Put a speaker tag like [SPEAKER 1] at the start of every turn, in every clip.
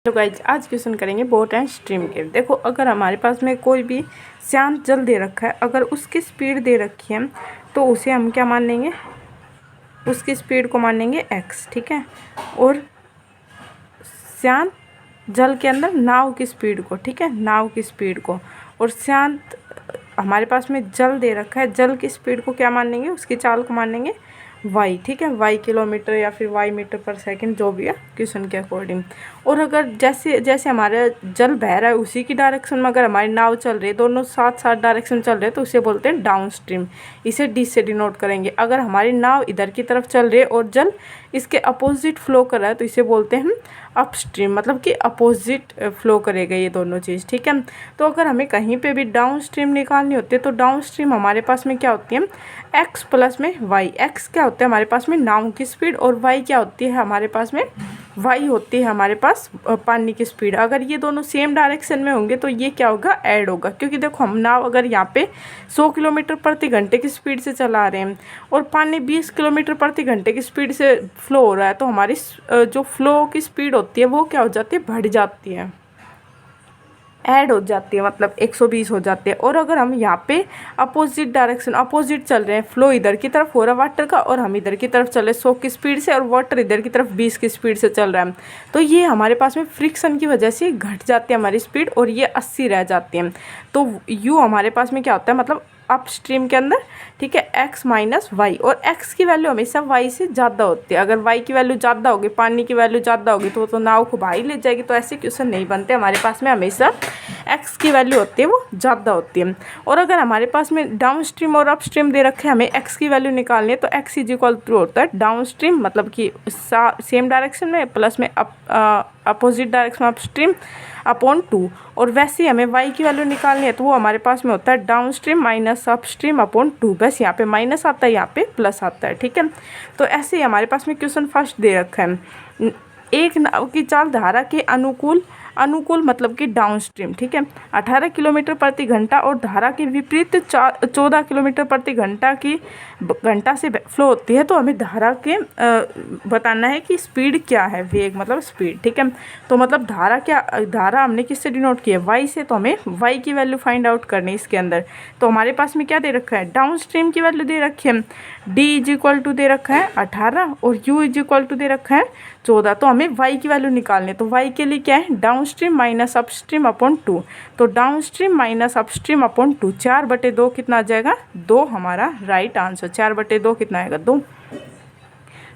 [SPEAKER 1] तो गाइज आज क्वेश्चन करेंगे बोट एंड स्ट्रीम के। देखो, अगर हमारे पास में कोई भी शांत जल दे रखा है, अगर उसकी स्पीड दे रखी है तो उसे हम क्या मान लेंगे, उसकी स्पीड को मान लेंगे x, ठीक है। और शांत जल के अंदर नाव की स्पीड को, ठीक है, नाव की स्पीड को, और शांत हमारे पास में जल दे रखा है, जल की स्पीड को क्या मान लेंगे, उसकी चाल को मान लेंगे y, ठीक है, y किलोमीटर या फिर y मीटर पर सेकंड, जो भी है क्वेश्चन के अकॉर्डिंग। और अगर जैसे जैसे हमारा जल बह रहा है उसी की डायरेक्शन में अगर हमारी नाव चल रही है, दोनों साथ साथ डायरेक्शन चल रहे हैं, तो उसे बोलते हैं डाउन स्ट्रीम। इसे डी से डिनोट करेंगे। अगर हमारी नाव इधर की तरफ चल रही है और जल इसके अपोजिट फ्लो कर रहा है तो इसे बोलते हैं हम अप स्ट्रीम, मतलब कि अपोजिट फ्लो करेगा ये दोनों चीज़, ठीक है। तो अगर हमें कहीं पे भी डाउन स्ट्रीम निकालनी होती है तो डाउन स्ट्रीम हमारे पास में क्या होती है, x प्लस में y। x क्या होता है हमारे पास में नाव की स्पीड, और y क्या होती है हमारे पास में, y होती है हमारे पास पानी की स्पीड। अगर ये दोनों सेम डायरेक्शन में होंगे तो ये क्या होगा, ऐड होगा, क्योंकि देखो हम नाव अगर यहाँ पे 100 किलोमीटर प्रति घंटे की स्पीड से चला रहे हैं और पानी 20 किलोमीटर प्रति घंटे की स्पीड से फ्लो हो रहा है, तो हमारी जो फ्लो की स्पीड होती है वो क्या हो जाती है, बढ़ जाती है, ऐड हो जाती है, मतलब 120 हो जाती है। और अगर हम यहाँ पे अपोजिट डायरेक्शन, अपोजिट चल रहे हैं, फ्लो इधर की तरफ हो रहा है वाटर का और हम इधर की तरफ चल रहे हैं 100 की स्पीड से, और वाटर इधर की तरफ 20 की स्पीड से चल रहा है, तो ये हमारे पास में फ्रिक्शन की वजह से घट जाती है हमारी स्पीड और ये 80 रह जाती है। तो यू हमारे पास में क्या होता है, मतलब अप स्ट्रीम के अंदर, ठीक है, x माइनस वाई, और x की वैल्यू हमेशा y से ज़्यादा होती है। अगर y की वैल्यू ज़्यादा होगी, पानी की वैल्यू ज़्यादा होगी तो नाव को बाहर ले जाएगी, तो ऐसे क्वेश्चन नहीं बनते हमारे पास में, हमेशा x की वैल्यू होती है वो ज़्यादा होती है। और अगर हमारे पास में डाउन स्ट्रीम और अप स्ट्रीम दे रखे हैं, हमें x की वैल्यू निकालनी है, तो x इज इक्वल टू होता है डाउन स्ट्रीम, मतलब कि सेम डायरेक्शन में प्लस में opposite direction up stream upon 2। और वैसे ही हमें y की वैल्यू निकालनी है तो वो हमारे पास में होता है down stream minus up stream upon 2। बस यहाँ पे माइनस आता है, यहाँ पे प्लस आता है, ठीक है। तो ऐसे ही हमारे पास में क्वेश्चन फर्स्ट दे रखा है, एक नाव की चाल धारा के अनुकूल मतलब कि डाउन स्ट्रीम, ठीक है, 18 किलोमीटर प्रति घंटा और धारा के विपरीत 14 किलोमीटर प्रति घंटा से फ्लो होती है। तो हमें धारा के बताना है कि स्पीड क्या है, वेग मतलब स्पीड, ठीक है। तो मतलब धारा हमने किससे डिनोट की है, y से, तो हमें y की वैल्यू फाइंड आउट करनी है इसके अंदर। तो हमारे पास में क्या दे रखा है, डाउन स्ट्रीम की वैल्यू दे रखी है, d इज इक्वल टू दे रखा है 18 और u इज इक्वल टू दे रखा है 14। तो हमें y की वैल्यू निकालनी है, तो y के लिए क्या है, down stream minus up stream upon 2। तो down stream minus up stream upon 2, 4/2 कितना आ जाएगा, 2 हमारा राइट आंसर। 4/2 कितना आएगा, 2।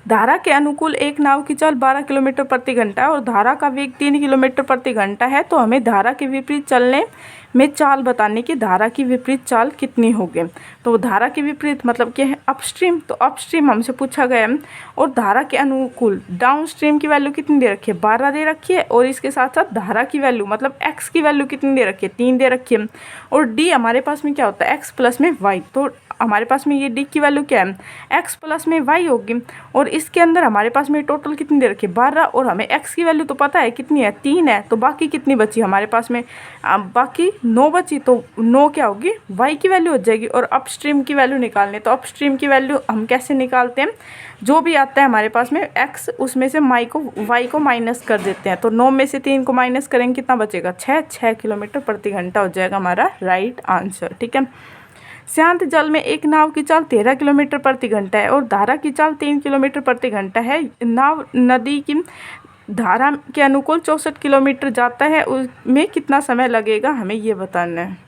[SPEAKER 1] धारा के अनुकूल एक नाव की चाल 12 किलोमीटर प्रति घंटा है और धारा का वेग 3 किलोमीटर प्रति घंटा है। तो हमें धारा के विपरीत चलने में चाल बताने की धारा की विपरीत चाल कितनी होगी। तो धारा के विपरीत मतलब क्या है, अपस्ट्रीम, तो अपस्ट्रीम हमसे पूछा गया है। और धारा के अनुकूल डाउन स्ट्रीम की वैल्यू कितनी दे रखी है, 12 दे रखी है, और इसके साथ साथ धारा की वैल्यू मतलब x की वैल्यू कितनी दे रखी है, 3 दे रखी है। और d हमारे पास में क्या होता है, x प्लस में y, तो हमारे पास में ये d की वैल्यू क्या है, x प्लस में y होगी। और इसके अंदर हमारे पास में टोटल कितनी दे रखी है, 12, और हमें x की वैल्यू तो पता है कितनी है, 3 है। तो बाकी कितनी बची हमारे पास में, बाकी 9 बची, तो 9 क्या होगी, y की वैल्यू हो जाएगी। और अपस्ट्रीम की वैल्यू निकालनी, तो अपस्ट्रीम की वैल्यू हम कैसे निकालते हैं, जो भी आता है हमारे पास में x, उसमें से y को माइनस कर देते हैं। तो 9 में से 3 को माइनस करेंगे, कितना बचेगा, 6 किलोमीटर प्रति घंटा हो जाएगा हमारा राइट आंसर, ठीक है। शांत जल में एक नाव की चाल 13 किलोमीटर प्रति घंटा है और धारा की चाल 3 किलोमीटर प्रति घंटा है। नाव नदी की धारा के अनुकूल 64 किलोमीटर जाता है, उसमें कितना समय लगेगा, हमें ये बताना है।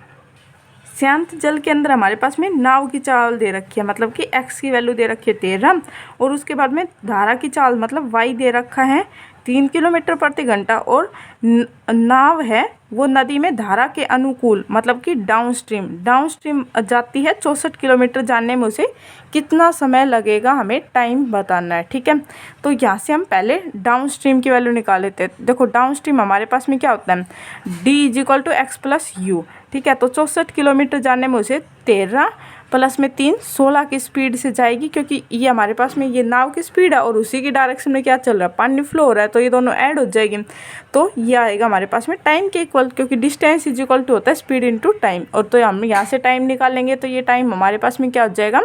[SPEAKER 1] शांत जल के अंदर हमारे पास में नाव की चाल दे रखी है, मतलब कि x की वैल्यू दे रखी है 13, और उसके बाद में धारा की चाल मतलब y दे रखा है 3 किलोमीटर प्रति घंटा, और नाव है वो नदी में धारा के अनुकूल मतलब कि डाउन स्ट्रीम जाती है, 64 किलोमीटर जाने में उसे कितना समय लगेगा, हमें टाइम बताना है, ठीक है। तो यहाँ से हम पहले डाउन स्ट्रीम की वैल्यू निकाल लेते हैं। देखो डाउन स्ट्रीम हमारे पास में क्या होता है, d is equal to x plus u, ठीक है। तो 64 किलोमीटर जाने में उसे 13 प्लस में 3 16 की स्पीड से जाएगी, क्योंकि ये हमारे पास में ये नाव की स्पीड है और उसी की डायरेक्शन में क्या चल रहा है, पानी फ्लो हो रहा है, तो ये दोनों ऐड हो जाएगी। तो ये आएगा हमारे पास में टाइम के इक्वल, क्योंकि डिस्टेंस इज इक्वल टू होता है स्पीड इनटू टाइम। और तो हम यहाँ से टाइम निकालेंगे, तो ये टाइम हमारे पास में क्या हो जाएगा,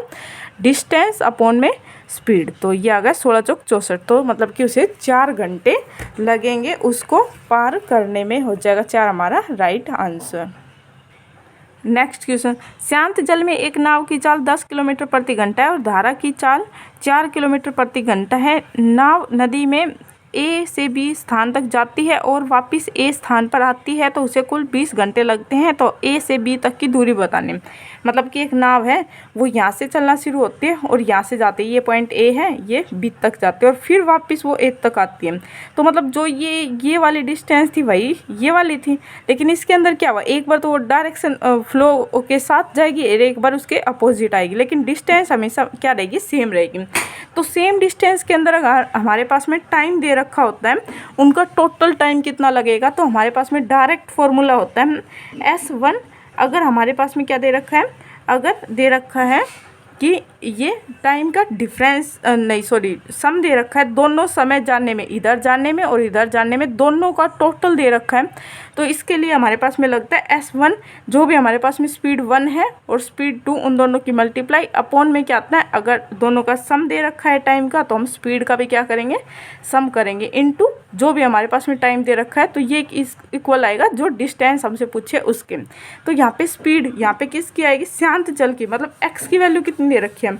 [SPEAKER 1] डिस्टेंस अपॉन में स्पीड। तो ये आ गया 16 चौक 64, तो मतलब कि उसे 4 घंटे लगेंगे उसको पार करने में, हो जाएगा 4 हमारा राइट आंसर। नेक्स्ट क्वेश्चन, शांत जल में एक नाव की चाल 10 किलोमीटर प्रति घंटा है और धारा की चाल 4 किलोमीटर प्रति घंटा है। नाव नदी में ए से बी स्थान तक जाती है और वापस ए स्थान पर आती है तो उसे कुल 20 घंटे लगते हैं। तो ए से बी तक की दूरी बताने, मतलब कि एक नाव है वो यहाँ से चलना शुरू होती है और यहाँ से जाती है, ये पॉइंट ए है, ये बी तक जाती है और फिर वापस वो ए तक आती है। तो मतलब जो ये वाली डिस्टेंस थी वही ये वाली थी, लेकिन इसके अंदर क्या हुआ, एक बार तो वो डायरेक्शन फ्लो के साथ जाएगी और एक बार उसके अपोजिट आएगी, लेकिन डिस्टेंस हमेशा क्या रहेगी, सेम रहेगी। तो सेम डिस्टेंस के अंदर अगर हमारे पास में टाइम दे रखा होता है, उनका टोटल टाइम कितना लगेगा, तो हमारे पास में डायरेक्ट फॉर्मूला होता है S1। अगर हमारे पास में क्या दे रखा है, अगर दे रखा है कि ये टाइम का डिफरेंस सम दे रखा है, दोनों समय जानने में, इधर जानने में और इधर जानने में, दोनों का टोटल दे रखा है। तो इसके लिए हमारे पास में लगता है S1, जो भी हमारे पास में स्पीड 1 है और स्पीड 2, उन दोनों की मल्टीप्लाई अपॉन में क्या आता है, अगर दोनों का सम दे रखा है टाइम का तो हम स्पीड का भी क्या करेंगे, सम करेंगे, इनटू जो भी हमारे पास में टाइम दे रखा है, तो ये इस इक्वल आएगा जो डिस्टेंस हमसे पूछे उसके। तो यहाँ पे स्पीड, यहाँ पे किसकी आएगी, शांत जल की, मतलब x की वैल्यू कितनी दे रखी है,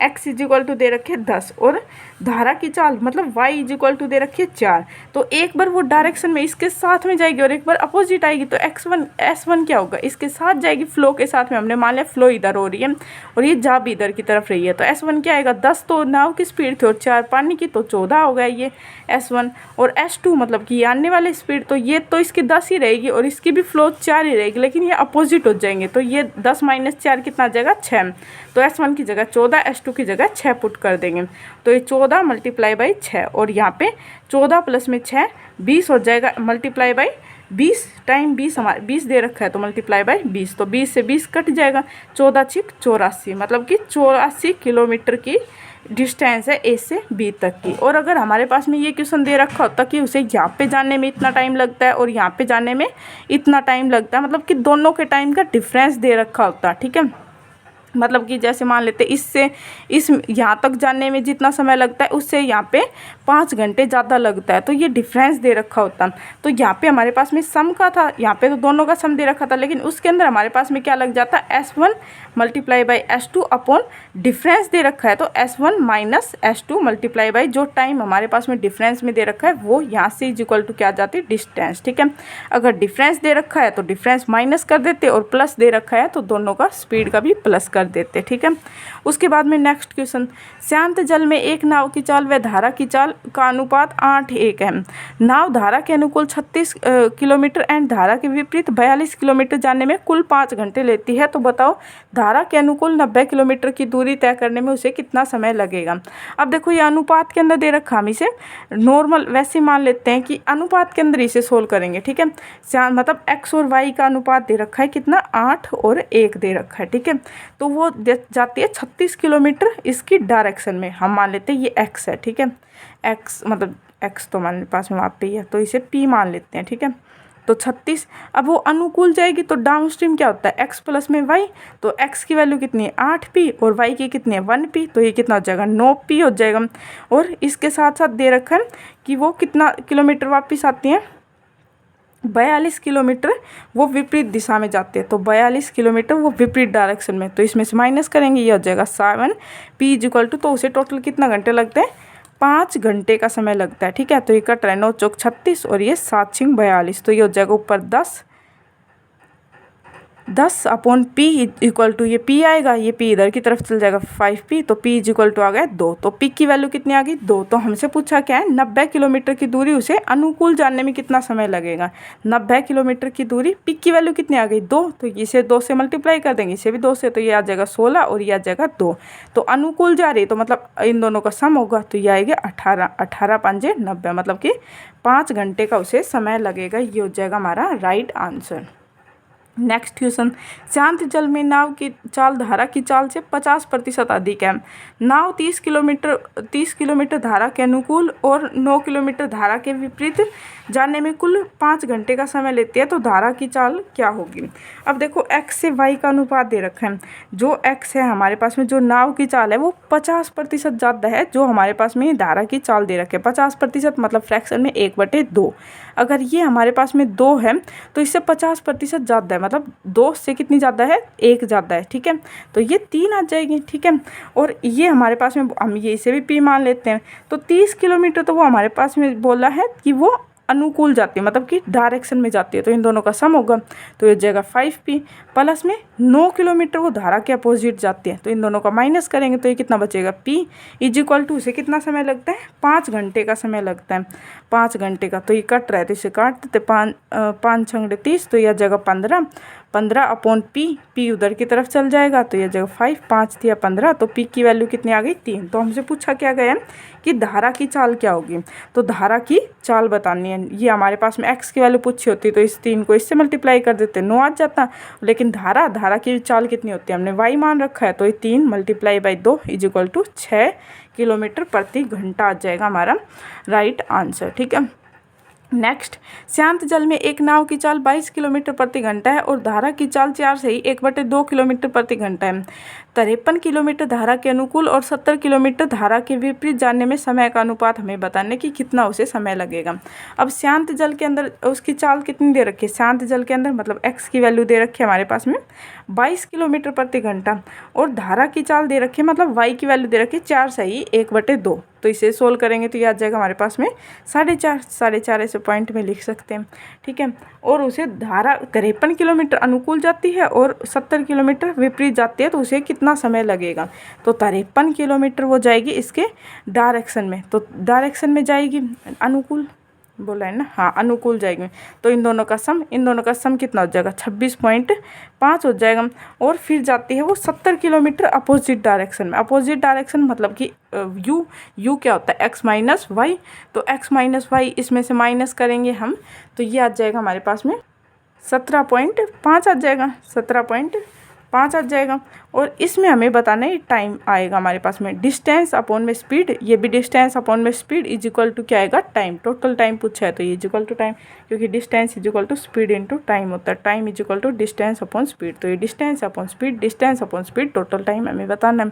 [SPEAKER 1] x इज इक्वल टू दे रखे 10 और धारा की चाल मतलब y इज इक्वल टू दे रखी है 4। तो एक बार वो डायरेक्शन में इसके साथ में जाएगी और एक बार अपोजिट आएगी, तो S1 क्या होगा, इसके साथ जाएगी, फ्लो के साथ में, हमने मान लिया फ्लो इधर हो रही है और ये जा भी इधर की तरफ रही है, तो S1 क्या आएगा, 10 तो नाव की स्पीड थी और 4 पानी की, तो 14 हो गया ये S1। और S2 मतलब कि आने वाली स्पीड, तो ये तो इसकी 10 ही रहेगी और इसकी भी फ्लो 4 ही रहेगी, लेकिन ये अपोजिट हो जाएंगे, तो ये 10 - 4 कितना आ जाएगा, 6। तो S1 की जगह 14, S2 की जगह 6 पुट कर देंगे, तो ये 14 मल्टीप्लाई बाई 6 और यहाँ पे 14 प्लस में 6 20 हो जाएगा, मल्टीप्लाई बाई 20 टाइम 20 हमारे 20 दे रखा है, तो मल्टीप्लाई बाई 20, तो 20 से 20 कट जाएगा, 14 × 6 = 84, मतलब कि 84 किलोमीटर की डिस्टेंस है ए से बी तक की। और अगर हमारे पास में ये क्वेश्चन दे रखा होता कि उसे यहाँ पे जाने में इतना टाइम लगता है और यहाँ पे जाने में इतना टाइम लगता है, मतलब कि दोनों के टाइम का डिफरेंस दे रखा होता, ठीक है, मतलब कि जैसे मान लेते इससे इस यहाँ तक जाने में जितना समय लगता है उससे यहाँ पे 5 घंटे ज़्यादा लगता है, तो ये डिफरेंस दे रखा होता। तो यहाँ पे हमारे पास में सम का था, यहाँ पे तो दोनों का सम दे रखा था, लेकिन उसके अंदर हमारे पास में क्या लग जाता, S1 multiply by S2 upon difference दे रखा है, तो S1 - S2 मल्टीप्लाई बाई जो टाइम हमारे पास में डिफरेंस में दे रखा है वो यहाँ से इज इक्वल टू क्या आ जाती है, डिस्टेंस, ठीक है। अगर डिफरेंस दे रखा है तो डिफरेंस माइनस कर देते और प्लस दे रखा है तो दोनों का स्पीड का भी प्लस कर देते, ठीक है। उसके बाद में नेक्स्ट क्वेश्चन, शांत जल में एक नाव की चाल व धारा की चाल का अनुपात 8:1 है। नाव धारा के अनुकूल 36 किलोमीटर एंड धारा के विपरीत 42 किलोमीटर जाने में कुल 5 घंटे लेती है, तो बताओ धारा के अनुकूल 90 किलोमीटर की दूरी तय करने में उसे कितना समय लगेगा। अब देखो ये अनुपात के अंदर दे रखा, हम इसे नॉर्मल वैसे मान लेते हैं कि अनुपात के अंदर इसे सोल्व करेंगे, ठीक है। मतलब x और y का अनुपात दे रखा है कितना, 8 और 1 दे रखा है, ठीक है। तो वो जाती है 36 किलोमीटर इसकी डायरेक्शन में, हम मान लेते हैं ये x है, ठीक है। x मतलब x तो हमारे पास में वहाँ पे ही है, तो इसे p मान लेते हैं, ठीक है। तो 36, अब वो अनुकूल जाएगी तो डाउन स्ट्रीम क्या होता है, x प्लस में y, तो x की वैल्यू कितनी है 8p और y की कितनी है 1p, तो ये कितना हो जाएगा 9p हो जाएगा। और इसके साथ साथ दे रखा है कि वो कितना किलोमीटर वापस आती हैं, 42 किलोमीटर वो विपरीत दिशा में जाते हैं, तो 42 किलोमीटर वो विपरीत डायरेक्शन में, तो इसमें से माइनस करेंगे, ये हो जाएगा 7p इज इक्वल टू, तो उसे टोटल कितना घंटे लगते हैं, 5 घंटे का समय लगता है, ठीक है। तो ये कट रहा है 9 चौक 36 और ये 7 छिंग 42, तो ये हो जाएगा ऊपर 10 अपॉन p इक्वल टू, ये p आएगा, ये p इधर की तरफ चल जाएगा 5p, तो p इज इक्वल टू आ गया 2। तो p की वैल्यू कितनी आ गई 2। तो हमसे पूछा क्या है, 90 किलोमीटर की दूरी उसे अनुकूल जानने में कितना समय लगेगा। 90 किलोमीटर की दूरी, p की वैल्यू कितनी आ गई 2, तो इसे 2 से मल्टीप्लाई कर देंगे, इसे भी 2 से, तो ये आ जाएगा 16 और ये आ जाएगा 2। तो अनुकूल जा रही है तो मतलब इन दोनों का सम होगा, तो ये आएगा 18 5 90, मतलब कि 5 घंटे का उसे समय लगेगा। ये हो जाएगा हमारा राइट आंसर। नेक्स्ट क्वेश्चन, शांत जल में नाव की चाल धारा की चाल से 50% अधिक है। नाव 30 किलोमीटर धारा के अनुकूल और 9 किलोमीटर धारा के विपरीत जाने में कुल 5 घंटे का समय लेती है, तो धारा की चाल क्या होगी। अब देखो x से y का अनुपात दे रखा है। जो x है हमारे पास में, जो नाव की चाल है वो 50% ज़्यादा है जो हमारे पास में धारा की चाल दे रखे। 50% मतलब फ्रैक्शन में 1/2। अगर ये हमारे पास में 2 है तो इससे 50% ज़्यादा है, मतलब 2 से कितनी ज़्यादा है, 1 ज़्यादा है, ठीक है। तो ये 3 आ जाएगी, ठीक है। और ये हमारे पास में, हम ये इसे भी p मान लेते हैं, तो 30 किलोमीटर तो वो हमारे पास में बोला है कि वो अनुकूल जाती है, मतलब कि डायरेक्शन में जाती है, तो इन दोनों का सम होगा, तो ये जाएगा 5p प्लस में 9 किलोमीटर वो धारा के अपोजिट जाती है, तो इन दोनों का माइनस करेंगे तो ये कितना बचेगा, p इज इक्वल टू, उसे कितना समय लगता है, 5 घंटे का समय लगता है, 5 घंटे का। तो ये कट रहा है तो इसे काट देते, 5 छंगे 30, तो यह जगह 15 अपॉन p उधर की तरफ चल जाएगा, तो यह जगह 5, 5 दिया 15, तो p की वैल्यू कितनी आ गई, 3। तो हमसे पूछा क्या गया कि धारा की चाल क्या होगी, तो धारा की चाल बतानी है। ये हमारे पास में x की वैल्यू पूछी होती तो इस 3 को इससे मल्टीप्लाई कर देते, 9 आ जाता। लेकिन धारा की चाल कितनी होती है, हमने y मान रखा है, तो ये 3 × 2 इज इक्वल टू 6 किलोमीटर प्रति घंटा आ जाएगा हमारा राइट आंसर, ठीक है। नेक्स्ट, शांत जल में एक नाव की चाल 22 किलोमीटर प्रति घंटा है और धारा की चाल 4 से ही 1/2 किलोमीटर प्रति घंटा है। 53 किलोमीटर धारा के अनुकूल और 70 किलोमीटर धारा के विपरीत जाने में समय का अनुपात हमें बताने की कितना उसे समय लगेगा। अब शांत जल के अंदर उसकी चाल कितनी दे रखी है, शांत जल के अंदर मतलब x की वैल्यू दे रखी है हमारे पास में 22 किलोमीटर प्रति घंटा, और धारा की चाल दे रखी है मतलब y की वैल्यू दे रखी है 4 से ही 1/2। तो इसे सोल्व करेंगे तो याद जाएगा हमारे पास में 4.5 ऐसे पॉइंट में लिख सकते हैं, ठीक है। और उसे धारा 53 किलोमीटर अनुकूल जाती है और 70 किलोमीटर विपरीत जाती है, तो उसे कितना समय लगेगा, तो 53 किलोमीटर वो जाएगी इसके डायरेक्शन में, तो डायरेक्शन में जाएगी, अनुकूल बोला है ना, हाँ अनुकूल जाएगी। तो इन दोनों का सम कितना हो जाएगा, 26.5 हो जाएगा। और फिर जाती है वो 70 किलोमीटर अपोजिट डायरेक्शन में। अपोजिट डायरेक्शन मतलब कि यू क्या होता है, x माइनस वाई, तो x माइनस वाई इसमें से माइनस करेंगे हम, तो ये आ जाएगा हमारे पास में 17.5 आ जाएगा, 17.5 आ जाएगा। और इसमें हमें बताना है टाइम आएगा हमारे पास में, डिस्टेंस अपॉन में स्पीड, ये भी डिस्टेंस अपॉन में स्पीड इज इक्वल टू क्या आएगा, टाइम। टोटल टाइम पूछा है तो ये इज इक्वल टू टाइम, क्योंकि distance is equal to speed into time होता है, time is equal to distance upon speed, तो ये distance upon speed total time हमें बताना है,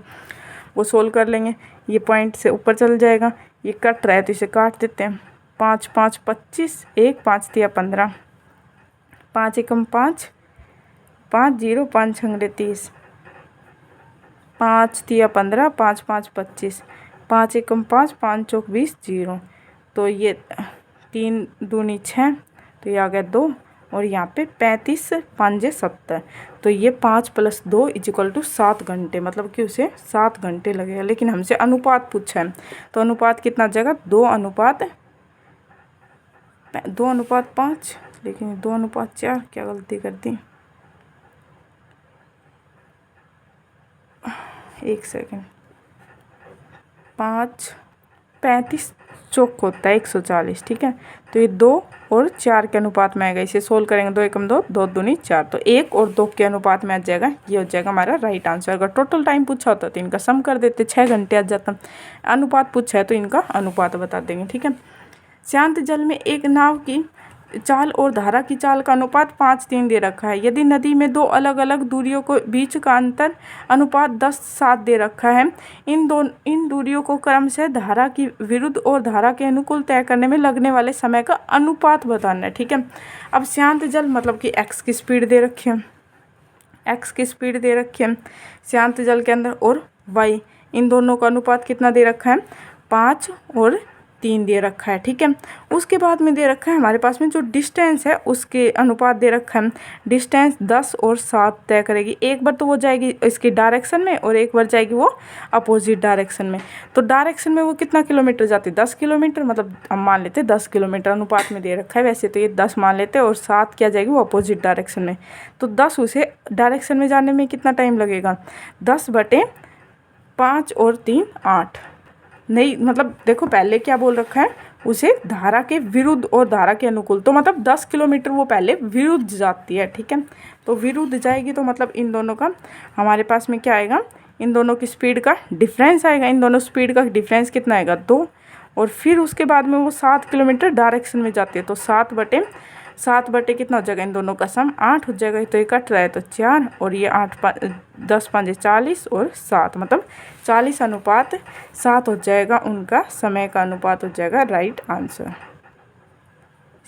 [SPEAKER 1] वो सोल्व कर लेंगे। ये पॉइंट से ऊपर चल जाएगा, ये कट रहा है तो इसे काट देते हैं, 5 5 25, 1 5 दिया 15, 5 एकम 5, 5 0 5 छंगे 30, 5 दिया 15, 5 5 25, 5 एकम 5, 5 चौक 20 0, तो ये 3 दूनी 6, तो ये आ गया 2, और यहाँ पे 35 5 70, तो ये 5 + 2 इज इक्वल टू 7 घंटे, मतलब कि उसे 7 घंटे लगेगा। लेकिन हमसे अनुपात पूछा है, तो अनुपात कितना जाएगा, 2:5, लेकिन 2:4, क्या गलती कर दी, 1 सेकेंड, 5 35 चौक होता है 140, ठीक है। तो ये 2 और 4 के अनुपात में आएगा, इसे सोल्व करेंगे, 2 एकम 2, 2 दूनी 4, तो 1 और 2 के अनुपात में आ जाएगा, ये हो जाएगा हमारा राइट आंसर। अगर टोटल टाइम पूछा होता तो इनका सम कर देते, 6 घंटे आ जाता। अनुपात पूछा है तो इनका अनुपात बता देंगे, ठीक है। शांत जल में एक नाव की चाल और धारा की चाल का अनुपात 5:3 दे रखा है। यदि नदी में 2 अलग अलग दूरियों को बीच का अंतर अनुपात 10:7 दे रखा है, इन दूरियों को क्रमशः धारा की विरुद्ध और धारा के अनुकूल तय करने में लगने वाले समय का अनुपात बताना है, ठीक है। अब शांत जल मतलब कि x की स्पीड दे रखी है, शांत जल के अंदर, और y, इन दोनों का अनुपात कितना दे रखा है, 5 और 3 दे रखा है, ठीक है। उसके बाद में दे रखा है हमारे पास में जो डिस्टेंस है उसके अनुपात दे रखा है, डिस्टेंस 10 और 7 तय करेगी। एक बार तो वो जाएगी इसकी डायरेक्शन में और एक बार जाएगी वो अपोजिट डायरेक्शन में। तो डायरेक्शन में वो कितना किलोमीटर जाती है, 10 किलोमीटर, मतलब हम मान लेते हैं 10 किलोमीटर अनुपात में दे रखा है, वैसे तो ये 10 मान लेते हैं, और 7 क्या जाएगी वो अपोजिट डायरेक्शन में। तो 10 उसे डायरेक्शन में जाने में कितना टाइम लगेगा, 10/5 और 3 8, नहीं मतलब देखो पहले क्या बोल रखा है, उसे धारा के विरुद्ध और धारा के अनुकूल, तो मतलब 10 किलोमीटर वो पहले विरुद्ध जाती है, ठीक है। तो विरुद्ध जाएगी तो मतलब इन दोनों का हमारे पास में क्या आएगा, इन दोनों की स्पीड का डिफरेंस आएगा। इन दोनों स्पीड का डिफरेंस कितना आएगा, 2। और फिर उसके बाद में वो 7 किलोमीटर डायरेक्शन में जाती है, तो 7 बटे कितना हो जाएगा, इन दोनों का सम 8 हो जाएगा। तो ये कट रहा है तो 4 और ये 10 5 40 और 7 मतलब 40:7 हो जाएगा, उनका समय का अनुपात हो जाएगा राइट आंसर।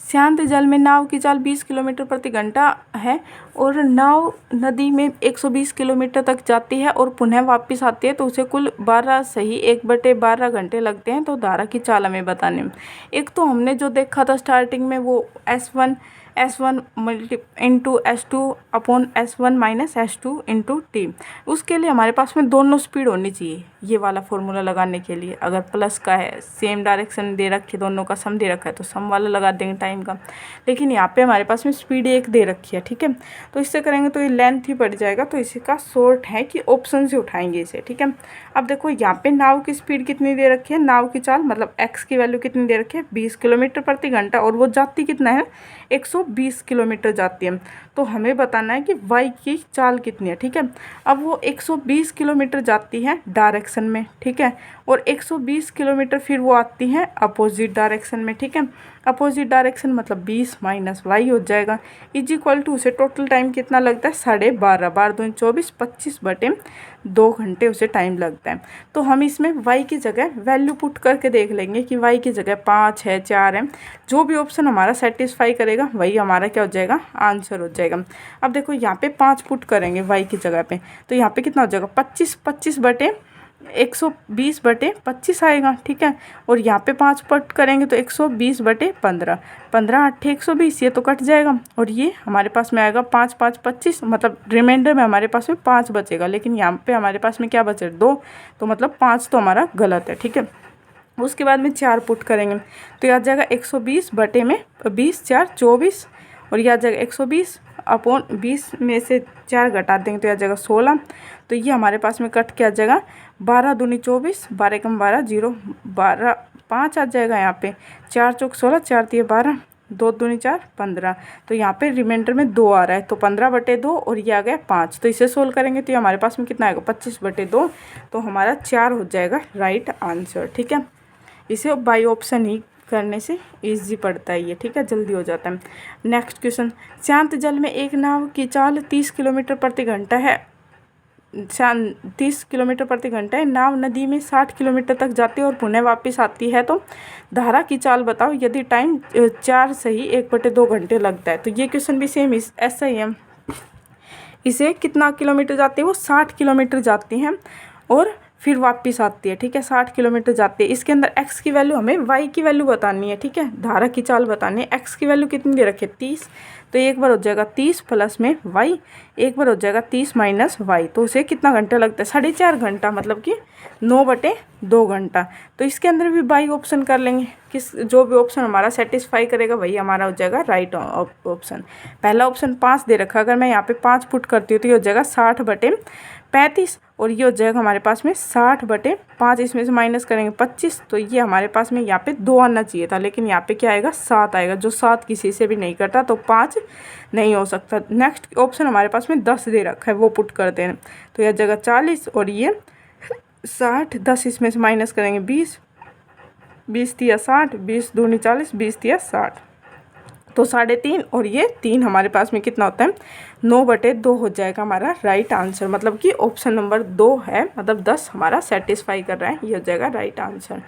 [SPEAKER 1] शांत जल में नाव की चाल 20 किलोमीटर प्रति घंटा है और नाव नदी में 120 किलोमीटर तक जाती है और पुनः वापस आती है, तो उसे कुल 12 सही 1/12 घंटे लगते हैं। तो धारा की चाल हमें बताने में, एक तो हमने जो देखा था स्टार्टिंग में वो S1 into S2 upon S1 minus S2 into T, उसके लिए हमारे पास में दोनों स्पीड होनी चाहिए। ये वाला फॉर्मूला लगाने के लिए अगर प्लस का है, सेम डायरेक्शन दे रखी, दोनों का सम दे रखा है, तो सम वाला लगा देंगे टाइम का। लेकिन यहाँ पे हमारे पास में स्पीड 1 दे रखी है, ठीक है, तो इससे करेंगे तो ये लेंथ ही बढ़ जाएगा। तो इसी का शॉर्ट है कि ऑप्शन से उठाएंगे इसे, ठीक है। अब देखो यहाँ पे नाव की स्पीड कितनी दे रखी है, नाव की चाल मतलब x की वैल्यू कितनी दे रखी है, 20 किलोमीटर प्रति घंटा, और वो जाती कितना है, 120 किलोमीटर जाती है। तो हमें बताना है कि y की चाल कितनी है, ठीक है। अब वो 120 किलोमीटर जाती है डायरेक्शन में, ठीक है, और 120 किलोमीटर फिर वो आती है अपोजिट डायरेक्शन में, ठीक है। अपोजिट डायरेक्शन मतलब 20 माइनस y हो जाएगा इज इक्वल टू, उसे टोटल टाइम कितना लगता है, 12.5, 12 दूनी 24, 25/2 घंटे उसे टाइम लगता है। तो हम इसमें y की जगह वैल्यू पुट करके देख लेंगे कि y की जगह 5 है, 4 है, जो भी ऑप्शन हमारा सेटिस्फाई करेगा वही हमारा क्या हो जाएगा, आंसर हो जाएगा। अब देखो यहाँ पे 5 पुट करेंगे y की जगह पे, तो यहाँ पे कितना हो जाएगा, 25/120/25 आएगा, ठीक है। और यहाँ पे 5 पुट करेंगे तो 120/15, 15 8 120, ये तो कट जाएगा। और ये हमारे पास में आएगा 5 5 25, मतलब रिमाइंडर में हमारे पास में 5 बचेगा, लेकिन यहाँ पे हमारे पास में क्या बचे, 2, तो मतलब 5 तो हमारा गलत है, ठीक है। उसके बाद में 4 पुट करेंगे तो यह आ जाएगा 120/20, 4 24, और यह आ जाएगा 120/20 में से 4 घटा देंगे तो यह आ जाएगा 16। तो ये हमारे पास में कट के आ जाएगा 12 दूनी 24, 12 कम 12 0, 12 5 आ जाएगा यहाँ पे, 4 चौक 16, 4 3 12, 2 दूनी 4 15। तो यहाँ पे रिमाइंडर में 2 आ रहा है, तो 15/2 और ये आ गया 5। तो इसे सोल्व करेंगे तो ये हमारे पास में कितना आएगा, 25/2, तो हमारा 4 हो जाएगा राइट आंसर, ठीक है। इसे बाई ऑप्शन ही करने से इजी पड़ता है ये, ठीक है, जल्दी हो जाता है। नेक्स्ट क्वेश्चन, शांत जल में एक नाव की चाल 30 किलोमीटर प्रति घंटा है, 30 किलोमीटर प्रति घंटा है, नाव नदी में 60 किलोमीटर तक जाती है और पुनः वापस आती है, तो धारा की चाल बताओ यदि टाइम 4 सही 1/2 घंटे लगता है। तो ये क्वेश्चन भी सेम ऐसा ही है, इसे कितना किलोमीटर जाती है, वो 60 किलोमीटर जाती हैं और फिर वापस आती है, ठीक है, 60 किलोमीटर जाती है। इसके अंदर x की वैल्यू, हमें y की वैल्यू बतानी है, ठीक है, धारा की चाल बतानी है। x की वैल्यू कितनी दे रखी है, 30, तो एक बार हो जाएगा 30 प्लस में y, एक बार हो जाएगा 30 माइनस y, तो उसे कितना घंटा लगता है, 4.5 घंटा, मतलब कि 9/2 घंटा। तो इसके अंदर भी बाई ऑप्शन कर लेंगे, जो भी ऑप्शन हमारा सेटिस्फाई करेगा वही हमारा हो जाएगा राइट ऑप्शन। पहला ऑप्शन 5 दे रखा, अगर मैं यहाँ पे 5 पुट करती हूँ तो ये हो जाएगा 60/35, और ये हो जाएगा हमारे पास में 60/5, इसमें से माइनस करेंगे 25, तो ये हमारे पास में यहाँ पे 2 आना चाहिए था, लेकिन यहाँ पे क्या आएगा, 7 आएगा, जो 7 किसी से भी नहीं करता, तो 5 नहीं हो सकता। नेक्स्ट ऑप्शन हमारे पास में 10 दे रखा है, वो पुट करते हैं, तो यह जगह 40 और ये 60, 10 इसमें से माइनस करेंगे 20, 20 तिया 60, 20 दूनी 40, 20 तिया 60, तो 3.5 और ये 3 हमारे पास में कितना होता है, 9/2 हो जाएगा हमारा राइट आंसर, मतलब कि ऑप्शन नंबर 2 है, मतलब 10 हमारा सेटिस्फाई कर रहा है, ये हो जाएगा राइट आंसर।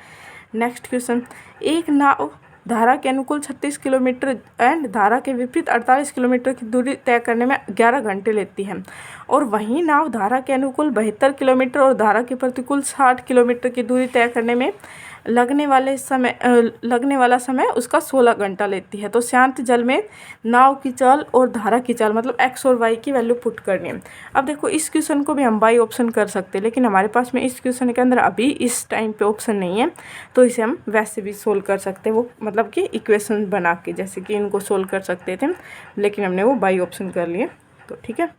[SPEAKER 1] नेक्स्ट क्वेश्चन, एक नाव धारा के अनुकूल 36 किलोमीटर एंड धारा के विपरीत 48 किलोमीटर की दूरी तय करने में 11 घंटे लेती है, और वहीं नाव धारा के अनुकूल 72 किलोमीटर और धारा के प्रतिकूल 60 किलोमीटर की दूरी तय करने में लगने वाला समय उसका 16 घंटा लेती है। तो शांत जल में नाव की चाल और धारा की चाल मतलब x और y की वैल्यू पुट करनी है। अब देखो इस क्वेश्चन को भी हम बाई ऑप्शन कर सकते हैं, लेकिन हमारे पास में इस क्वेश्चन के अंदर अभी इस टाइम पे ऑप्शन नहीं है, तो इसे हम वैसे भी सोल्व कर सकते हैं, वो मतलब कि इक्वेशन बना के, जैसे कि इनको सोल्व कर सकते थे, लेकिन हमने वो बाई ऑप्शन कर लिए, तो ठीक है।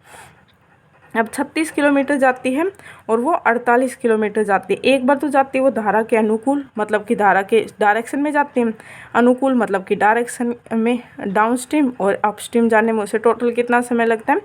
[SPEAKER 1] अब 36 किलोमीटर जाती है और वो 48 किलोमीटर जाती है। एक बार तो जाती है वो धारा के अनुकूल, मतलब कि धारा के डायरेक्शन में जाती है, अनुकूल मतलब कि डायरेक्शन में डाउन स्ट्रीम, और अप स्ट्रीम जाने में उसे टोटल कितना समय लगता है,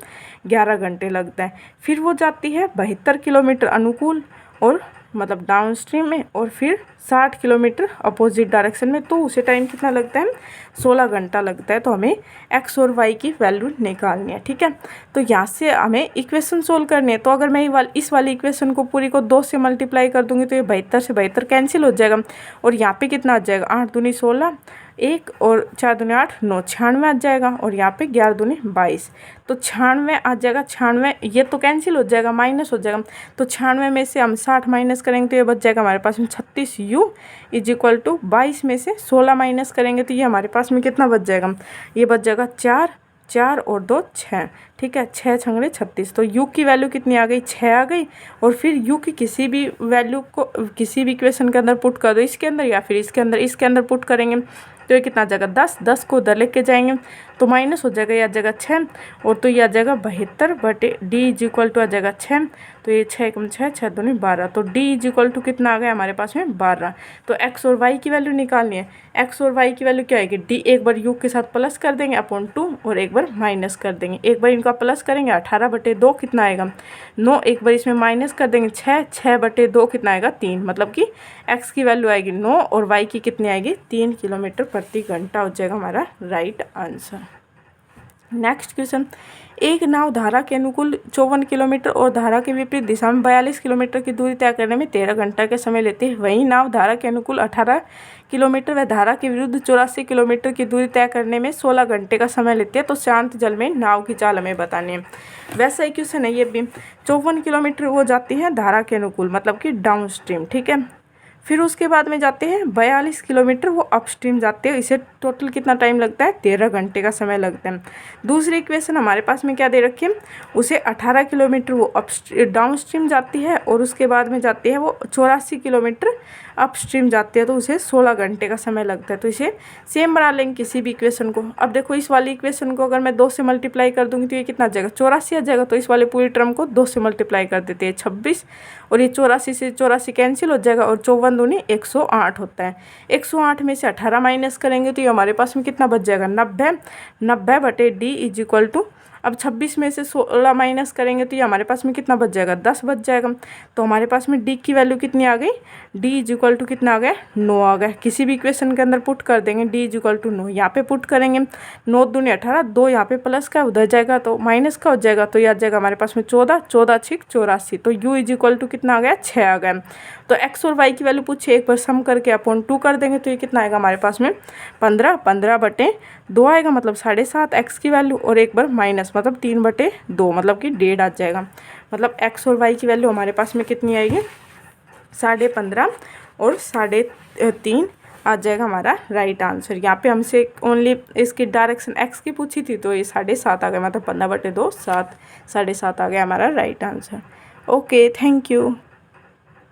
[SPEAKER 1] 11 घंटे लगता है। फिर वो जाती है 72 किलोमीटर अनुकूल और मतलब डाउन स्ट्रीम में, और फिर 60 किलोमीटर अपोजिट डायरेक्शन में, तो उसे टाइम कितना लगता है, 16 घंटा लगता है। तो हमें एक्स और वाई की वैल्यू निकालनी है, ठीक है। तो यहाँ से हमें इक्वेशन सोल्व करनी है। तो अगर मैं इस वाली इक्वेशन को पूरी को 2 से मल्टीप्लाई कर दूंगी तो ये 72 से 72 कैंसिल हो जाएगा, और यहाँ पे कितना आ जाएगा, 8 दूनी 16, 1 और 4 दूनी 8, 9, 96 आ जाएगा, और यहाँ पे 11 दूनी 22, तो 96 आ जाएगा। 96 ये तो कैंसिल हो जाएगा, माइनस हो जाएगा, तो 96 में से हम 60 माइनस करेंगे तो ये बच जाएगा हमारे पास में 36u इज इक्वल टू 22 में से 16 माइनस करेंगे तो ये हमारे पास में कितना बच जाएगा, ये बच जाएगा 4, 4 और 2 6, ठीक है, 6 छंगड़े 36। तो u की वैल्यू कितनी आ गई, 6 आ गई। और फिर u की किसी भी वैल्यू को किसी भी इक्वेशन के अंदर पुट कर दो, इसके अंदर या फिर इसके अंदर पुट करेंगे तो ये कितना आ जाएगा, 10, 10 को उधर लेके जाएंगे तो माइनस हो जाएगा, ये आ जाएगा 6, और तो ये आ जाएगा 72 बटे डी इज इक्वल टू आ जाएगा 6, तो ये 6 कम 6, 6 दूनी 12, तो डी इज इक्वल टू कितना आ गया हमारे पास में 12। तो एक्स और वाई की वैल्यू निकालनी है। एक्स और वाई की वैल्यू क्या आएगी, डी एक बार यू के साथ प्लस कर देंगे अपॉन 2 और एक बार माइनस कर देंगे। एक बार इनका प्लस करेंगे 18 बटे 2 कितना आएगा 9, एक बार इसमें माइनस कर देंगे 6, 6 बटे 2 कितना आएगा 3, मतलब कि एक्स की वैल्यू आएगी 9 और वाई की कितनी आएगी 3 किलोमीटर प्रति घंटा हो जाएगा हमारा राइट आंसर। नेक्स्ट क्वेश्चन, एक नाव धारा के अनुकूल 54 किलोमीटर और धारा के विपरीत दिशा में 42 किलोमीटर की दूरी तय करने में 13 घंटा के समय लेती है। वहीं नाव धारा के अनुकूल 18 किलोमीटर व धारा के विरुद्ध 84 किलोमीटर की दूरी तय करने में 16 घंटे का समय लेती है। तो शांत जल में नाव की चाल हमें बतानी है। वैसा ही क्वेश्चन है ये भी। 54 किलोमीटर वो जाती है धारा के अनुकूल, मतलब कि डाउन स्ट्रीम, ठीक है। फिर उसके बाद में जाते हैं 42 किलोमीटर वो अपस्ट्रीम जाते हैं। इसे टोटल कितना टाइम लगता है, 13 घंटे का समय लगता है। दूसरी इक्वेशन हमारे पास में क्या दे रखी है, उसे 18 किलोमीटर वो डाउन स्ट्रीम जाती है और उसके बाद में जाती है वो 84 किलोमीटर अपस्ट्रीम जाती है, तो उसे 16 घंटे का समय लगता है। तो इसे सेम बना लेंगे किसी भी इक्वेशन को। अब देखो इस वाली इक्वेशन को अगर मैं 2 से मल्टीप्लाई कर दूंगी तो ये कितना आ जाएगा, 84 आ जाएगा। तो इस वाले पूरी टर्म को 2 से मल्टीप्लाई कर देते हैं 26, और ये 84 से 84 कैंसिल हो जाएगा, और 54 दूनी 108 होता है। 108 में से 18 माइनस करेंगे तो ये हमारे पास में कितना बच जाएगा, 90, 90 बटे डी इज इक्वल टू, अब 26 में से 16 माइनस करेंगे तो ये हमारे पास में कितना बच जाएगा, 10 बच जाएगा। तो हमारे पास में डी की वैल्यू कितनी आ गई, डी इज इक्वल टू कितना आ गया, 9 आ गया। किसी भी इक्वेशन के अंदर पुट कर देंगे डी इज इक्वल टू 9, यहाँ पे पुट करेंगे 9 दूनी 18, 2 यहाँ पे प्लस का उधर जाएगा तो माइनस का हो जाएगा, तो ये आ जाएगा हमारे पास में 14, 14 6 84, तो यू इज इक्वल टू कितना आ गया, 6 आ गया। तो एक्स और वाई की वैल्यू पूछे, एक बार सम करके अपॉन 2 कर देंगे तो ये कितना आएगा हमारे पास में 15, 15 बटे 2 आएगा, मतलब 7.5 एक्स की वैल्यू, और एक बार माइनस मतलब 3 बटे 2 मतलब कि 1.5 आ जाएगा। मतलब एक्स और वाई की वैल्यू हमारे पास में कितनी आएगी, 15.5 और 3.5 आ जाएगा हमारा राइट आंसर। यहाँ पे हमसे ओनली इसकी डायरेक्शन एक्स की पूछी थी तो ये 7.5 आ गया, मतलब 15 बटे 2 7, 7.5 आ गया हमारा right answer. Okay, thank you.